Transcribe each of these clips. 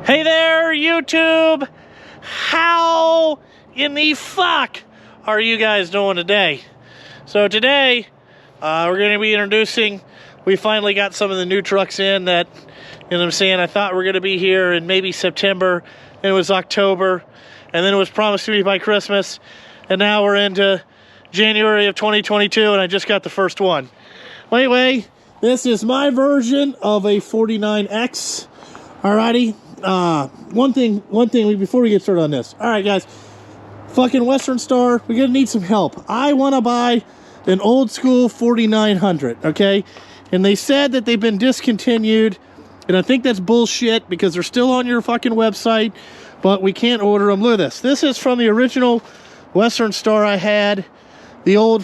Hey there, YouTube! How in the fuck are you guys doing today? So today, we're going to be introducing, we finally got some of the new trucks in that, you know what I'm saying, I thought were going to be here in maybe September, and it was October, and then it was promised to me by Christmas, and now we're into January of 2022, and I just got the first one. Anyway, this is my version of a 49X. Alrighty. One thing before we get started on this. Alright, guys. Fucking Western Star, we're gonna need some help. I want to buy an old school 4900, okay? And they said that they've been discontinued, and I think that's bullshit because they're still on your fucking website, but we can't order them. Look at this. This is from the original Western Star I had. The old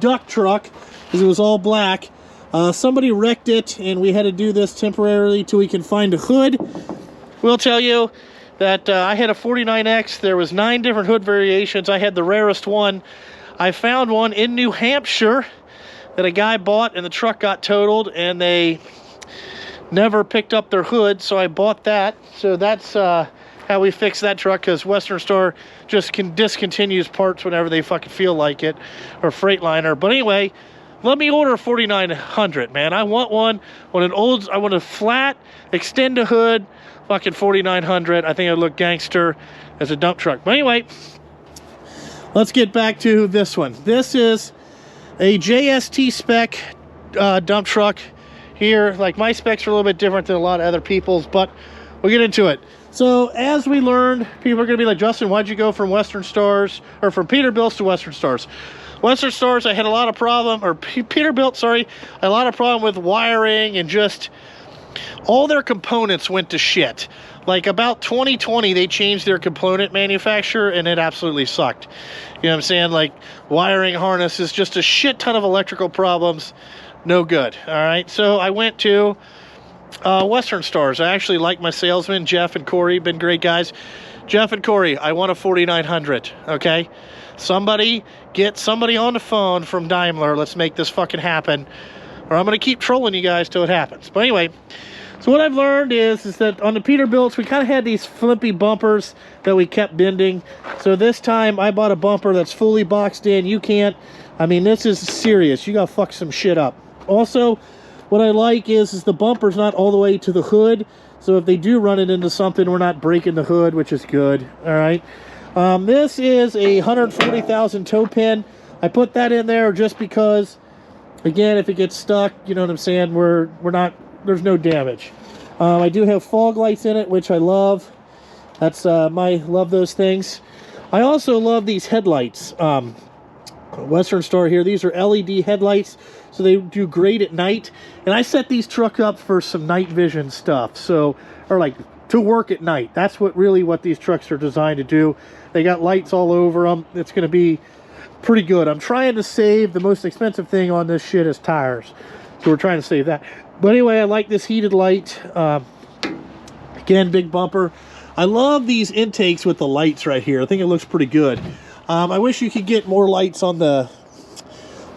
duck truck, because it was all black. Somebody wrecked it, and we had to do this temporarily till we can find a hood. We'll tell you that I had a 49X. There was 9 different hood variations. I had the rarest one. I found one in New Hampshire that a guy bought, and the truck got totaled, and they never picked up their hood, so I bought that. So that's how we fixed that truck, because Western Star just discontinues parts whenever they fucking feel like it, or Freightliner. But anyway, let me order a 4900, man. I want one. I want a flat, extend the hood, fucking 4900. I think it would look gangster as a dump truck. But anyway, let's get back to this one. This is a JST spec dump truck here. Like, my specs are a little bit different than a lot of other people's, but we'll get into it. So, as we learned, people are going to be like, Justin, why'd you go from Western Stars, or from Peterbilts to Western Stars? Western Stars, I had a lot of problem, or Peterbilt, sorry, I had a lot of problem with wiring, and just all their components went to shit. Like, about 2020, they changed their component manufacturer, and it absolutely sucked. You know what I'm saying? Like, wiring harnesses, just a shit ton of electrical problems. No good. All right, so I went to Western Stars. I actually like my salesmen, Jeff and Corey, been great guys. Jeff and Corey, I want a 4900, okay? Somebody, get somebody on the phone from Daimler. Let's make this fucking happen, or I'm going to keep trolling you guys till it happens. But anyway, so what I've learned is that on the Peterbilts, we kind of had these flippy bumpers that we kept bending. So this time, I bought a bumper that's fully boxed in. You can't, I mean, this is serious. You got to fuck some shit up. Also, what I like is the bumper's not all the way to the hood. So if they do run it into something, we're not breaking the hood, which is good. All right. This is a 140,000 toe pin. I put that in there just because, again, if it gets stuck, you know what I'm saying, we're not, there's no damage. I do have fog lights in it, which I love. That's love those things. I also love these headlights. Western Star here, these are LED headlights, so they do great at night. And I set these truck up for some night vision stuff, so, or like to work at night. That's what these trucks are designed to do. They got lights all over them. It's going to be pretty good. I'm trying to save, the most expensive thing on this shit is tires, so we're trying to save that. But anyway, I like this heated light. Again, big bumper. I love these intakes with the lights right here. I think it looks pretty good. I wish you could get more lights on the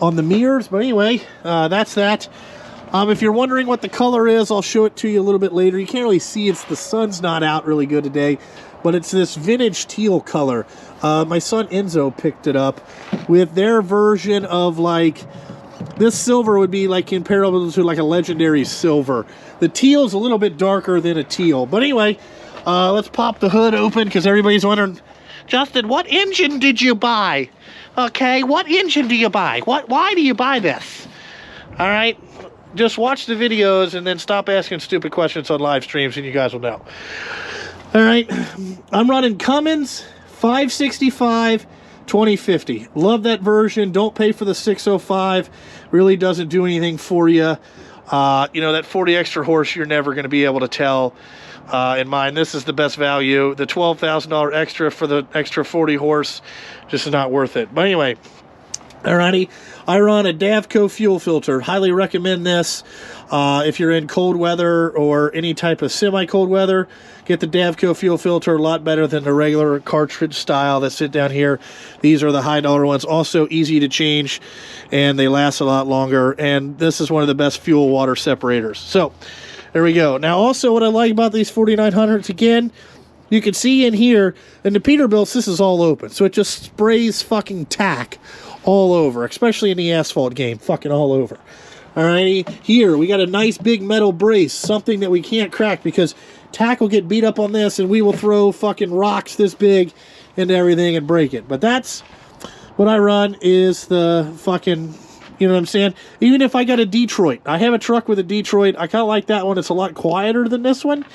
mirrors, but anyway, that's that. If you're wondering what the color is, I'll show it to you a little bit later. You can't really see it, the sun's not out really good today, but it's this vintage teal color. My son Enzo picked it up with their version of, like, this silver would be like comparable to like a legendary silver. The teal is a little bit darker than a teal. But anyway, let's pop the hood open, because everybody's wondering, Justin, what engine did you buy? Okay, what engine do you buy? Why do you buy this? All right, just watch the videos and then stop asking stupid questions on live streams, and you guys will know. All right, I'm running Cummins 565 2050. Love that version. Don't pay for the 605. Really doesn't do anything for you. You know, that 40 extra horse, you're never going to be able to tell. In mine, this is the best value. The $12,000 extra for the extra 40 horse just is not worth it. But anyway, alrighty, I run a Davco fuel filter. Highly recommend this. If you're in cold weather or any type of semi-cold weather, get the Davco fuel filter. A lot better than the regular cartridge style that sit down here. These are the high dollar ones. Also easy to change, and they last a lot longer. And this is one of the best fuel water separators. So There we go. Now, also what I like about these 4900s, again, you can see in here, in the Peterbilts, this is all open. So it just sprays fucking tack all over, especially in the asphalt game, fucking all over. Alrighty, here we got a nice big metal brace, something that we can't crack because tack will get beat up on this and we will throw fucking rocks this big into everything and break it. But that's what I run, is the fucking, you know what I'm saying? Even if I got a Detroit, I have a truck with a Detroit. I kind of like that one. It's a lot quieter than this one.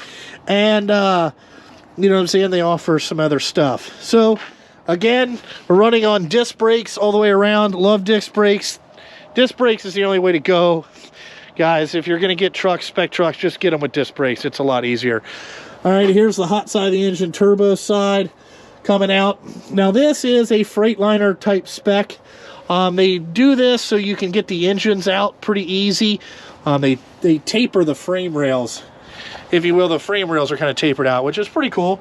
And, you know what I'm saying? They offer some other stuff. So, again, we're running on disc brakes all the way around. Love disc brakes. Disc brakes is the only way to go. Guys, if you're going to get trucks, spec trucks, just get them with disc brakes. It's a lot easier. All right, here's the hot side of the engine, turbo side coming out. Now, this is a Freightliner type spec. They do this so you can get the engines out pretty easy. They taper the frame rails, if you will. The frame rails are kind of tapered out, which is pretty cool.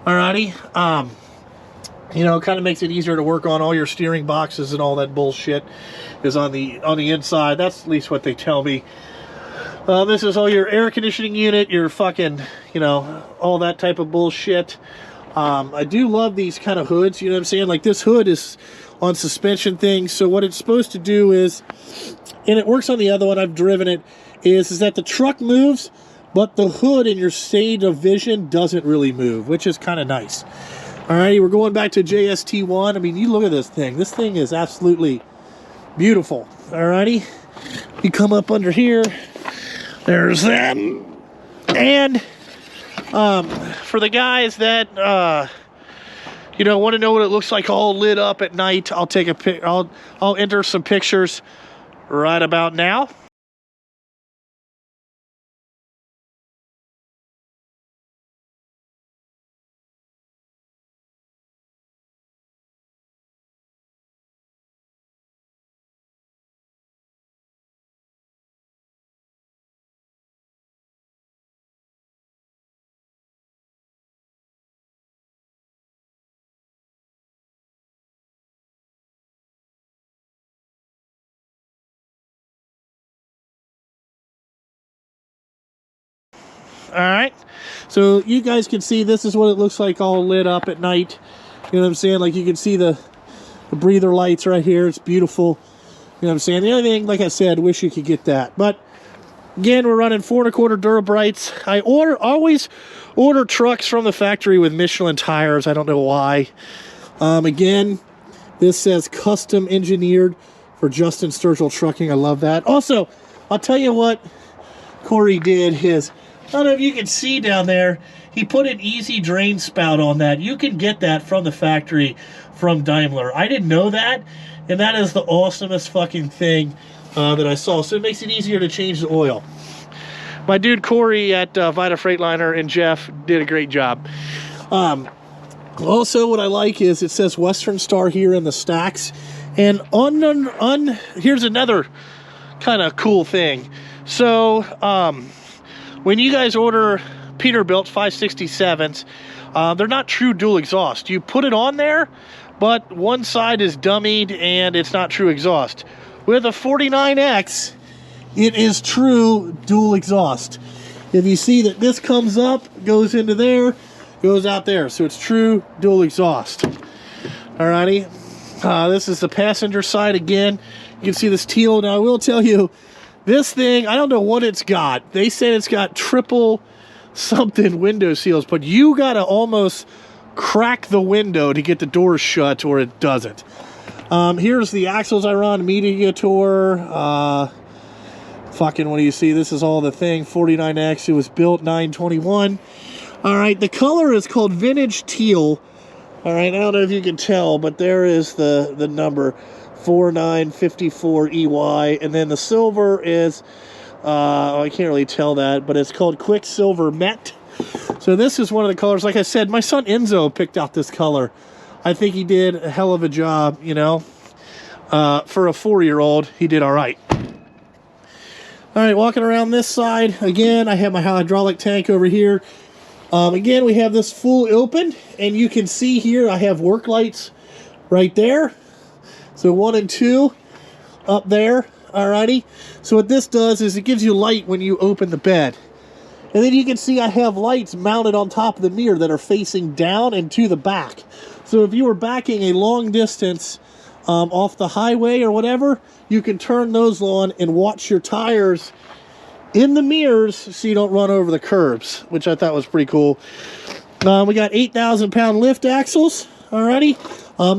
Alrighty. You know, it kind of makes it easier to work on. All your steering boxes and all that bullshit is on the inside. That's at least what they tell me. This is all your air conditioning unit, your fucking, you know, all that type of bullshit. I do love these kind of hoods, you know what I'm saying? Like, this hood is on suspension things, so what it's supposed to do is, and it works on the other one, I've driven it, is that the truck moves, but the hood in your state of vision doesn't really move, which is kind of nice. Alrighty, we're going back to JST1. I mean, you look at this thing. This thing is absolutely beautiful. Alrighty, you come up under here. There's that. And for the guys that you know, want to know what it looks like all lit up at night, I'll take a pic. I'll enter some pictures right about now. All right, so you guys can see this is what it looks like all lit up at night. You know what I'm saying? Like, you can see the breather lights right here. It's beautiful. You know what I'm saying? The only thing, like I said, wish you could get that. But again, we're running 4 1/4 Durabrights. I always order trucks from the factory with Michelin tires. I don't know why. Again, this says custom engineered for Justin Sturgill Trucking. I love that. Also, I'll tell you what Corey did is, I don't know if you can see down there, he put an easy drain spout on that. You can get that from the factory from Daimler. I didn't know that, and that is the awesomest fucking thing that I saw. So it makes it easier to change the oil. My dude Corey at Vita Freightliner and Jeff did a great job. Also, what I like is it says Western Star here in the stacks. And here's another kind of cool thing. So, when you guys order Peterbilt 567s, they're not true dual exhaust. You put it on there, but one side is dummied and it's not true exhaust. With a 49X, it is true dual exhaust. If you see that this comes up, goes into there, goes out there. So it's true dual exhaust. Alrighty. This is the passenger side again. You can see this teal. Now, I will tell you, this thing, I don't know what it's got. They said it's got triple something window seals, but you gotta almost crack the window to get the doors shut, or it doesn't. Here's the axles I run, Mediator. Fucking, what do you see? This is all the thing, 49X. It was built 9/21. All right, the color is called Vintage Teal. All right, I don't know if you can tell, but there is the number 4954EY, and then the silver is I can't really tell that, but it's called Quicksilver Met. So this is one of the colors. Like I said, my son Enzo picked out this color. I think he did a hell of a job, you know. For a 4-year-old, he did all right. All right, walking around this side again, I have my hydraulic tank over here. Again, we have this full open, and you can see here I have work lights right there. So 1 and 2 up there. Alrighty. So what this does is it gives you light when you open the bed. And then you can see I have lights mounted on top of the mirror that are facing down and to the back. So if you were backing a long distance off the highway or whatever, you can turn those on and watch your tires in the mirrors so you don't run over the curbs, which I thought was pretty cool. We got 8,000 pound lift axles. Alrighty.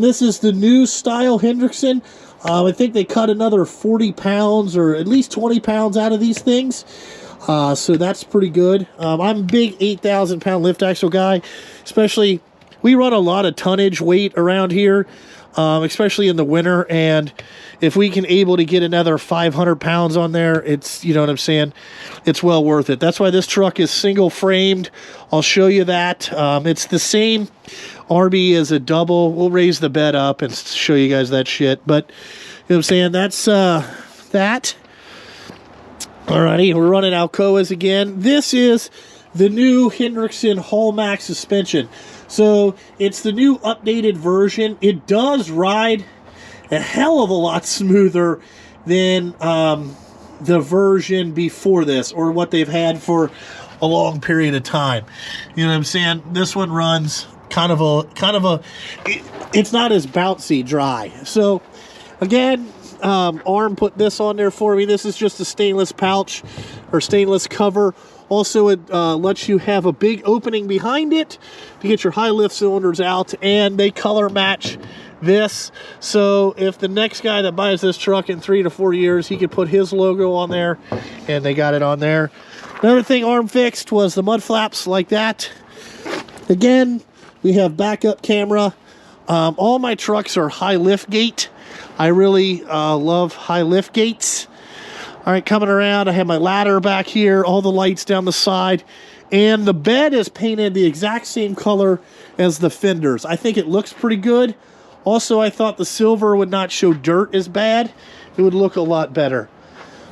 This is the new style Hendrickson. I think they cut another 40 pounds or at least 20 pounds out of these things. So that's pretty good. I'm a big 8,000 pound lift axle guy, especially we run a lot of tonnage weight around here, especially in the winter. And if we can able to get another 500 pounds on there, it's, you know what I'm saying? It's well worth it. That's why this truck is single framed. I'll show you that. It's the same RB as a double. We'll raise the bed up and show you guys that shit. But, you know what I'm saying? That's that. Alrighty, we're running Alcoas again. This is the new Hendrickson Hallmax suspension. So it's the new updated version. It does ride a hell of a lot smoother than the version before this, or what they've had for a long period of time. You know what I'm saying? This one runs kind of a it's not as bouncy dry. So again, Arm put this on there for me. This is just a stainless pouch or stainless cover. Also, it lets you have a big opening behind it to get your high lift cylinders out, and they color match this. So if the next guy that buys this truck in 3 to 4 years, he could put his logo on there, and they got it on there. Another thing Arm fixed was the mud flaps like that. Again, we have backup camera. All my trucks are high lift gate. I really love high lift gates. All right, coming around, I have my ladder back here, all the lights down the side, and the bed is painted the exact same color as the fenders. I think it looks pretty good. Also, I thought the silver would not show dirt as bad. It would look a lot better.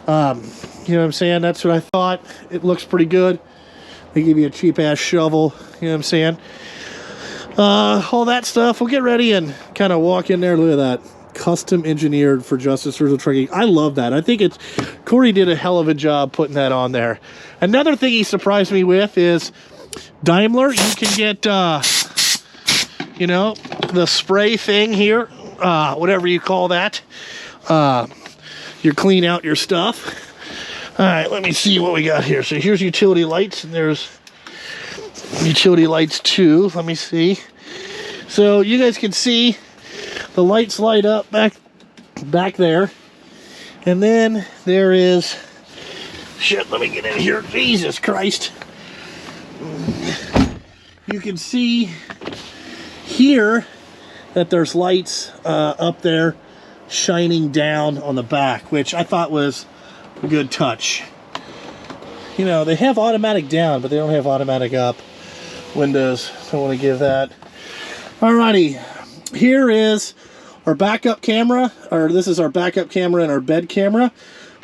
You know what I'm saying? That's what I thought. It looks pretty good. They give you a cheap-ass shovel. You know what I'm saying? All that stuff. We'll get ready and kind of walk in there. Look at that. Custom engineered for Justice Circle Trucking. I love that. I think it's Corey did a hell of a job putting that on there. Another thing he surprised me with is Daimler. You can get you know, the spray thing here, whatever you call that. You clean out your stuff. All right, let me see what we got here. So here's utility lights, and there's utility lights too. Let me see. So you guys can see the lights light up back there. And then there is, shit, let me get in here. Jesus Christ. You can see here that there's lights up there shining down on the back, which I thought was a good touch. You know, they have automatic down, but they don't have automatic up. Windows, I want to give that. Alrighty, here is our backup camera, or this is our backup camera and our bed camera.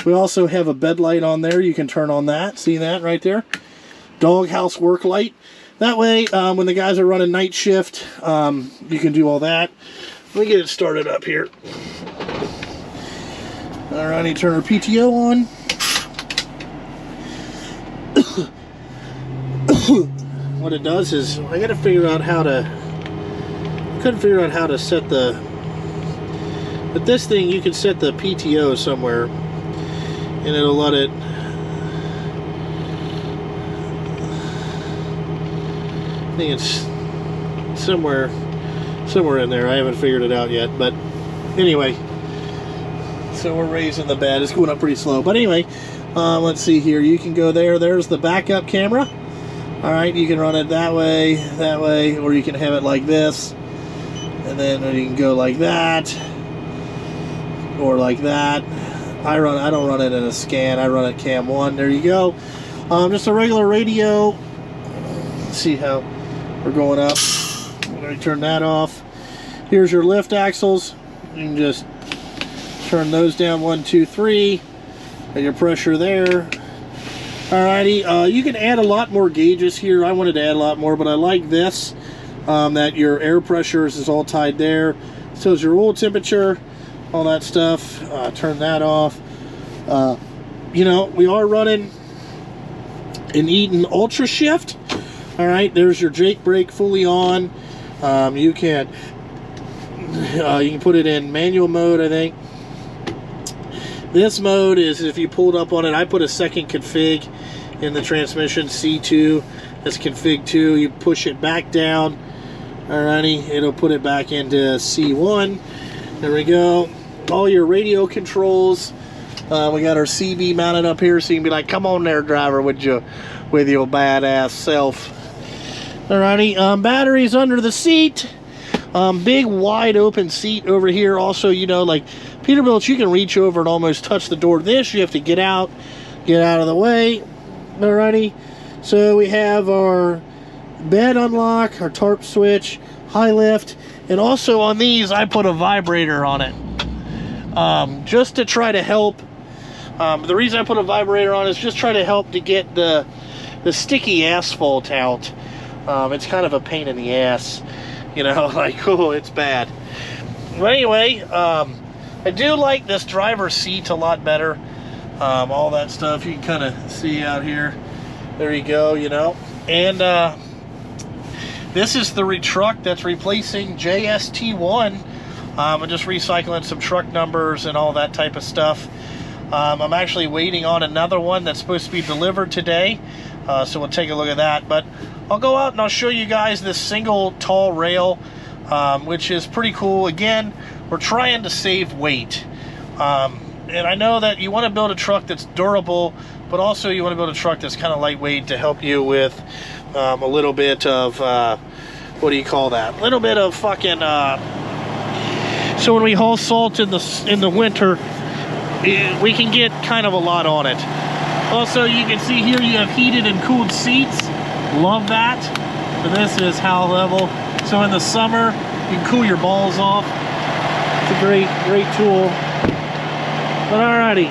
We also have a bed light on there. You can turn on that. See that right there? Doghouse work light. That way, when the guys are running night shift, you can do all that. Let me get it started up here. Alrighty, turn our PTO on. What it does is, I gotta figure out how to, couldn't figure out how to set the, but this thing, you can set the PTO somewhere, and it'll let it, I think it's somewhere in there. I haven't figured it out yet, but anyway, so we're raising the bed. It's going up pretty slow, but anyway, let's see here. You can go there. There's the backup camera. All right, you can run it that way, or you can have it like this, and then you can go like that, or like that. I don't run it in a scan. I run it cam 1. There you go. Just a regular radio. Let's see how we're going up. I'm going to turn that off. Here's your lift axles. You can just turn those down 1, 2, 3. Get your pressure there. Alrighty, you can add a lot more gauges here. I wanted to add a lot more, but I like this, that your air pressure is all tied there. So is your oil temperature, all that stuff. Turn that off. You know, we are running an Eaton Ultra Shift. All right, there's your Jake brake fully on. You can put it in manual mode, I think. This mode is if you pulled up on it. I put a second config in the transmission, C2. That's config 2. You push it back down. Alrighty, it'll put it back into C1. There we go. All your radio controls. We got our CB mounted up here, so you can be like, "Come on there, driver, with your badass self." Alrighty, batteries under the seat. Big wide open seat over here. Also, you know, like Peterbilt, you can reach over and almost touch the door. This, you have to get out of the way. Alrighty, so we have our bed unlock, our tarp switch, high lift, and also on these I put a vibrator on it, just to try to help. The reason I put a vibrator on is just try to help to get the sticky asphalt out. It's kind of a pain in the ass, you know, like, oh, it's bad. But anyway, I do like this driver's seat a lot better. All that stuff you can kind of see out here. There you go, you know. And this is the truck that's replacing JST1. I'm just recycling some truck numbers and all that type of stuff. I'm actually waiting on another one that's supposed to be delivered today. So we'll take a look at that. But I'll go out and I'll show you guys this single tall rail, which is pretty cool. Again, we're trying to save weight. And I know that you want to build a truck that's durable, but also you want to build a truck that's kind of lightweight to help you with a little bit of, what do you call that? A little bit of fucking, so when we haul salt in the winter, we can get kind of a lot on it. Also, you can see here you have heated and cooled seats. Love that. And this is how level. So in the summer, you can cool your balls off. It's a great tool. But alrighty.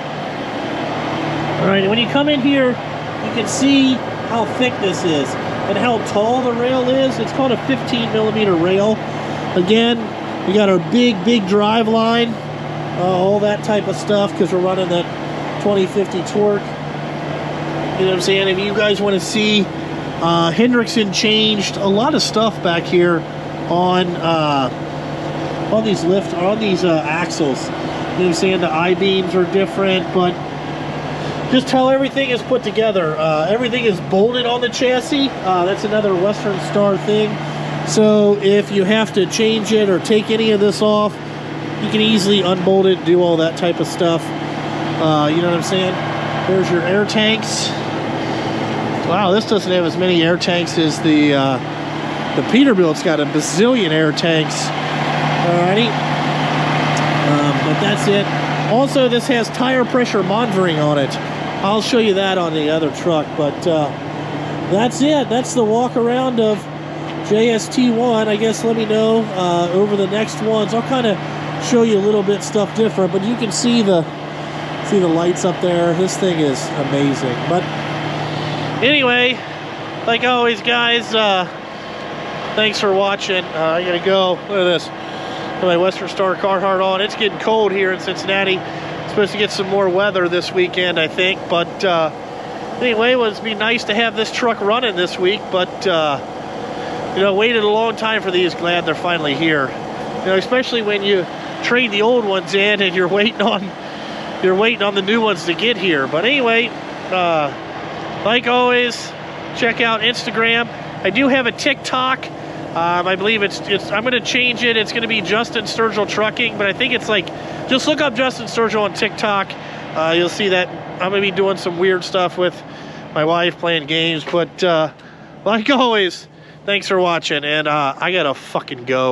Alright, when you come in here, you can see how thick this is and how tall the rail is. It's called a 15mm rail. Again, we got our big drive line, all that type of stuff, because we're running that 2050 torque. You know what I'm saying? If you guys want to see, Hendrickson changed a lot of stuff back here on these axles. You know what I'm saying? The I-beams are different, but just how everything is put together. Everything is bolted on the chassis. That's another Western Star thing. So if you have to change it or take any of this off, you can easily unbolt it, do all that type of stuff. You know what I'm saying? There's your air tanks. Wow, this doesn't have as many air tanks as the Peterbilt's got a bazillion air tanks. Alrighty. But that's it. Also, this has tire pressure monitoring on it. I'll show you that on the other truck, but that's it. That's the walk around of JST1. I guess let me know over the next ones. I'll kind of show you a little bit stuff different, but you can see the lights up there. This thing is amazing. But anyway, like always, guys, thanks for watching. I gotta go. Look at this. Put my Western Star Carhartt on. It's getting cold here in Cincinnati. Supposed to get some more weather this weekend, I think. But anyway, it would be nice to have this truck running this week. But you know, waited a long time for these. Glad they're finally here. You know, especially when you trade the old ones in and you're waiting on the new ones to get here. But anyway, like always, check out Instagram. I do have a TikTok. I believe I'm going to change it. It's going to be Justin Sturgill Trucking, but I think it's like, just look up Justin Sturgill on TikTok. You'll see that I'm going to be doing some weird stuff with my wife playing games. But like always, thanks for watching, and I got to fucking go.